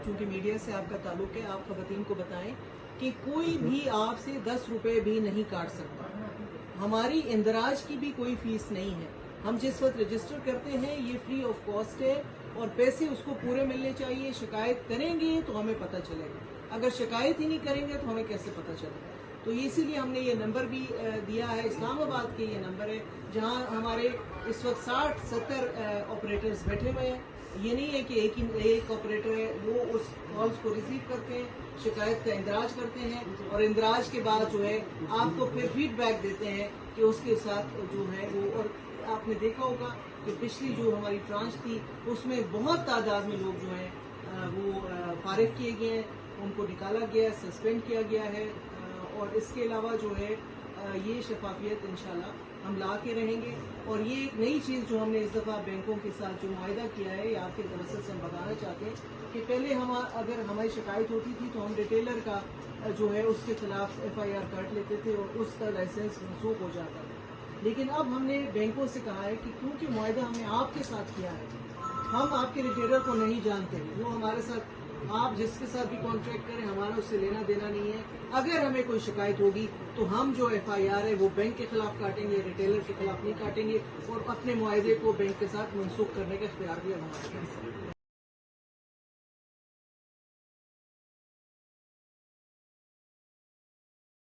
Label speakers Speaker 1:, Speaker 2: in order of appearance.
Speaker 1: चूंकि मीडिया से आपका ताल्लुक है, आप खवातीन को बताएं कि कोई भी आपसे 10 रुपए भी नहीं काट सकता। हमारी इंदराज की भी कोई फीस नहीं है। हम जिस वक्त रजिस्टर करते हैं ये फ्री ऑफ कॉस्ट है और पैसे उसको पूरे मिलने चाहिए। शिकायत करेंगे तो हमें पता चलेगा, अगर शिकायत ही नहीं करेंगे तो हमें कैसे पता चलेगा। तो इसीलिए हमने ये नंबर भी दिया है, इस्लामाबाद के ये नंबर है जहां हमारे इस वक्त 60-70 ऑपरेटर्स बैठे हुए हैं। ये नहीं है कि एक ऑपरेटर है, वो उस कॉल्स को रिसीव करते हैं, शिकायत का इंदराज करते हैं और इंदराज के बाद जो है आपको फिर फीडबैक देते हैं कि उसके साथ जो है वो। और आपने देखा होगा कि पिछली जो हमारी ट्रांच थी उसमें बहुत तादाद में लोग जो हैं वो फारिग किए गए हैं, उनको निकाला गया, सस्पेंड किया गया है। और इसके अलावा जो है ये शफाफियत इंशाल्लाह हम ला के रहेंगे। और ये एक नई चीज़ जो हमने इस दफ़ा बैंकों के साथ जो मुआहिदा किया है, ये आपके तवज्जुह से हम बताना चाहते हैं कि पहले हम अगर हमारी शिकायत होती थी तो हम रिटेलर का जो है उसके खिलाफ FIR काट लेते थे और उसका लाइसेंस मनसूख हो जाता था। लेकिन अब हमने बैंकों से कहा है कि क्योंकि मुआहिदा हमने आपके साथ किया है, हम आपके रिटेलर को नहीं जानते, वो हमारे साथ, आप जिसके साथ भी कॉन्ट्रैक्ट करें हमारा उससे लेना देना नहीं है। अगर हमें कोई शिकायत होगी तो हम जो FIR है वो बैंक के खिलाफ काटेंगे, रिटेलर के खिलाफ नहीं काटेंगे और अपने मुआहिदे को बैंक के साथ मनसूख करने का इख्तियार भी हमारे पास है।